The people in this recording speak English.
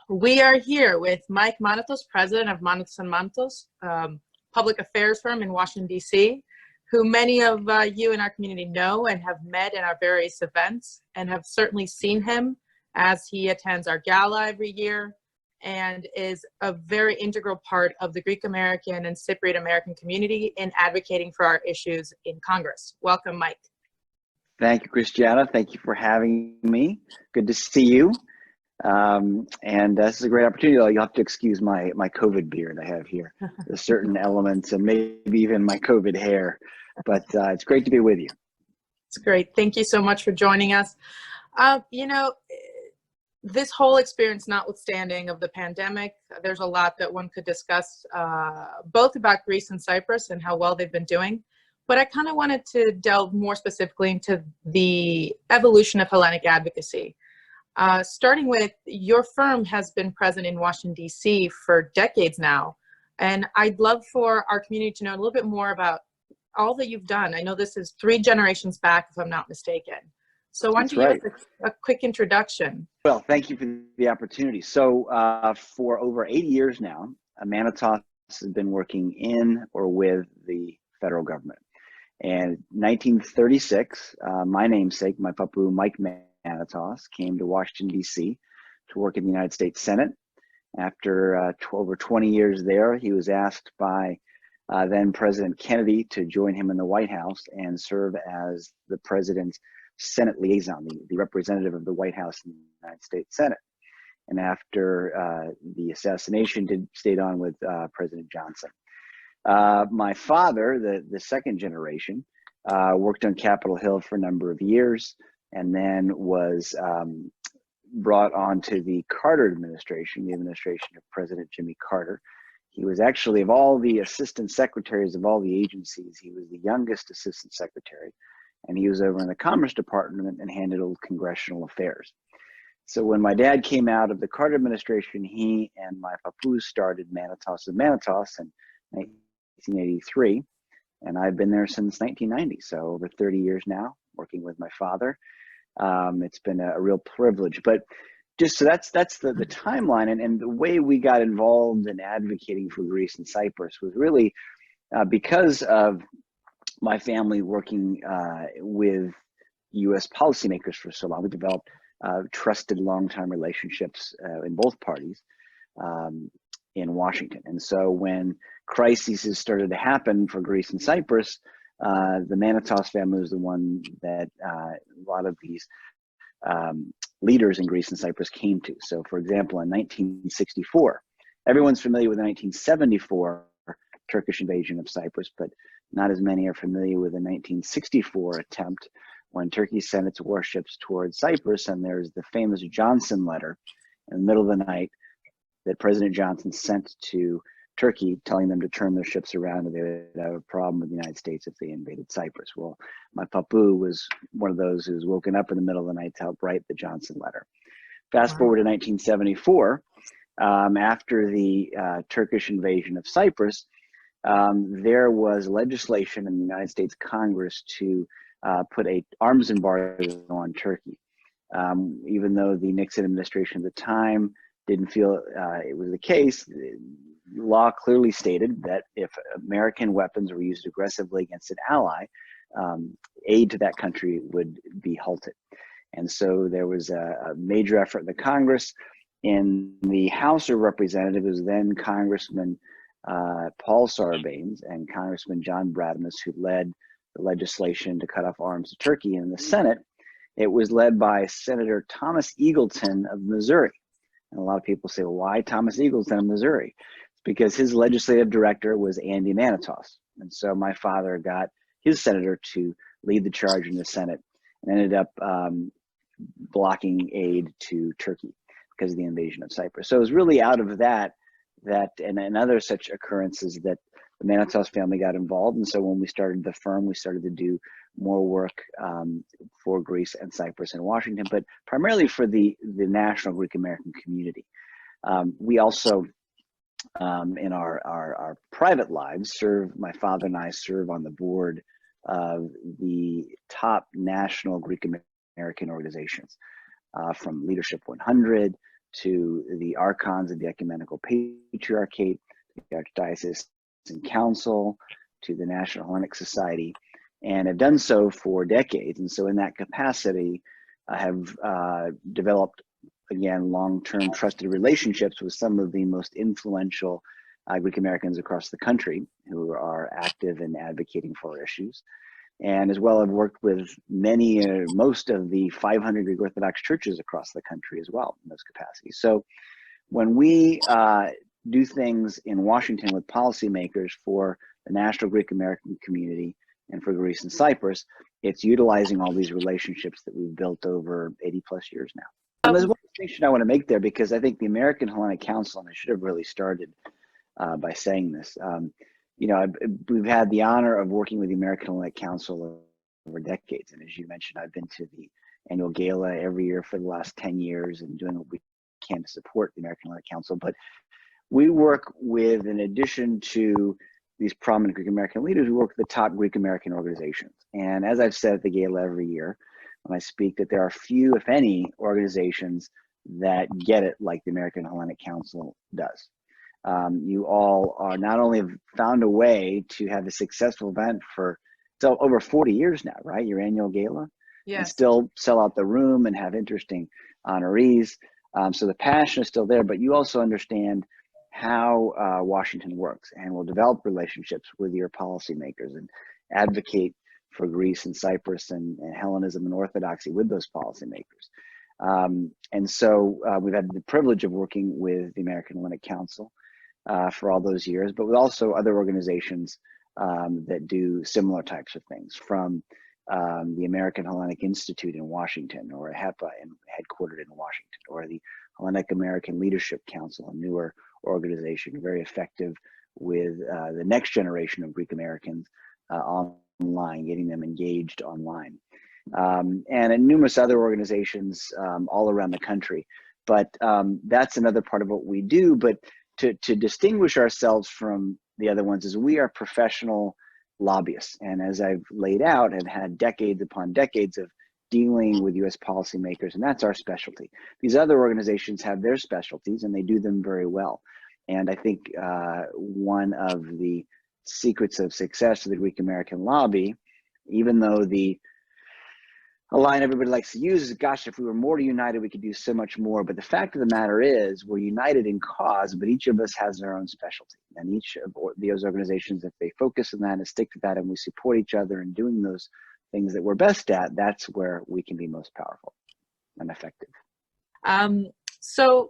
We are here with Mike Manatos, president of Manatos Manatos, public affairs firm in Washington, D.C., who many of you in our community know and have met in our various events and have certainly seen him as he attends our gala every year and is a very integral part of the Greek American and Cypriot American community in advocating for our issues in Congress. Welcome, Mike. Thank you, Christiana. Thank you for having me. Good to see you. And this is a great opportunity. You'll have to excuse my COVID beard I have here. There's certain elements and maybe even my COVID hair, but it's great to be with you. It's great. Thank you so much for joining us. You know, this whole experience notwithstanding of the pandemic, there's a lot that one could discuss, both about Greece and Cyprus and how well they've been doing. But I kind of wanted to delve more specifically into the evolution of Hellenic advocacy. Starting with, your firm has been present in Washington, D.C. for decades now, and I'd love for our community to know a little bit more about all that you've done. I know this is 3 generations back, if I'm not mistaken. So why don't you give us a quick introduction? Well, thank you for the opportunity. So for over 80 years now, Manatos has been working in or with the federal government. And 1936, my namesake, my papu, Mike Manatos, came to Washington, D.C. to work in the United States Senate. After over 20 years there, he was asked by then President Kennedy to join him in the White House and serve as the president's Senate liaison, the representative of the White House in the United States Senate. And after the assassination, stayed on with President Johnson. My father, the second generation, worked on Capitol Hill for a number of years and then was brought on to the Carter administration, the administration of President Jimmy Carter. He was actually, of all the assistant secretaries of all the agencies, he was the youngest assistant secretary, and he was over in the Commerce Department and handled congressional affairs. So when my dad came out of the Carter administration, he and my papu started Manatos Manatos in 1983, and I've been there since 1990, so over 30 years now, working with my father. It's been a real privilege. But just so that's the timeline, and the way we got involved in advocating for Greece and Cyprus was really because of my family working with U.S. policymakers for so long. We developed trusted long-time relationships in both parties in Washington. And so when crises started to happen for Greece and Cyprus, the Manatos family was the one that a lot of these leaders in Greece and Cyprus came to. So for example, in 1964, everyone's familiar with the 1974 Turkish invasion of Cyprus, but not as many are familiar with the 1964 attempt when Turkey sent its warships towards Cyprus, and there's the famous Johnson letter in the middle of the night that President Johnson sent to Turkey, telling them to turn their ships around and they would have a problem with the United States if they invaded Cyprus. Well, my papu was one of those who was woken up in the middle of the night to help write the Johnson letter. Fast forward to 1974, after the Turkish invasion of Cyprus, there was legislation in the United States Congress to put an arms embargo on Turkey. Even though the Nixon administration at the time didn't feel it was the case, law clearly stated that if American weapons were used aggressively against an ally, aid to that country would be halted. And so there was a major effort in the Congress. In the House of Representatives, it was then Congressman Paul Sarbanes and Congressman John Bradamus who led the legislation to cut off arms to Turkey. And in the Senate, it was led by Senator Thomas Eagleton of Missouri. And a lot of people say, well, why Thomas Eagleton of Missouri? It's because his legislative director was Andy Manatos. And so my father got his senator to lead the charge in the Senate and ended up blocking aid to Turkey because of the invasion of Cyprus. So it was really out of that and other such occurrences that the Manatos family got involved. And so when we started the firm, we started to do more work for Greece and Cyprus and Washington, but primarily for the national Greek American community. We also, in our private lives, my father and I serve on the board of the top national Greek American organizations, from Leadership 100 to the archons of the ecumenical patriarchate, the Archdiocesan Council, to the National Hellenic Society, and have done so for decades. And so in that capacity, I have developed, again, long-term trusted relationships with some of the most influential Greek Americans across the country who are active in advocating for our issues. And as well, I've worked with most of the 500 Greek Orthodox churches across the country as well in those capacities. So when we do things in Washington with policymakers for the national Greek American community and for Greece and Cyprus, it's utilizing all these relationships that we've built over 80 plus years now. And there's one distinction I want to make there, because I think the American Hellenic Council, and I should have really started by saying this, you know, we've had the honor of working with the American Hellenic Council over decades. And as you mentioned, I've been to the annual gala every year for the last 10 years and doing what we can to support the American Hellenic Council. But we work with, in addition to these prominent Greek American leaders, we work with the top Greek American organizations. And as I've said at the gala every year when I speak, that there are few, if any, organizations that get it like the American Hellenic Council does. You all are not only have found a way to have a successful event for over 40 years now, right? Your annual gala, Yes. And still sell out the room and have interesting honorees. So the passion is still there, but you also understand how Washington works, and will develop relationships with your policymakers and advocate for Greece and Cyprus and Hellenism and Orthodoxy with those policymakers. And so we've had the privilege of working with the American Hellenic Council for all those years, but with also other organizations that do similar types of things, from the American Hellenic Institute in Washington, or HEPA headquartered in Washington, or the Hellenic American Leadership Council, a newer organization, very effective with the next generation of Greek Americans online, getting them engaged online. And numerous other organizations all around the country. But that's another part of what we do. But to distinguish ourselves from the other ones is we are professional lobbyists. And as I've laid out, have had decades upon decades of dealing with US policymakers, and that's our specialty. These other organizations have their specialties, and they do them very well. And I think one of the secrets of success of the Greek American lobby, even though the a line everybody likes to use is, gosh, if we were more united, we could do so much more. But the fact of the matter is, we're united in cause, but each of us has their own specialty. And each of those organizations, if they focus on that and stick to that, and we support each other in doing those things that we're best at, that's where we can be most powerful and effective. So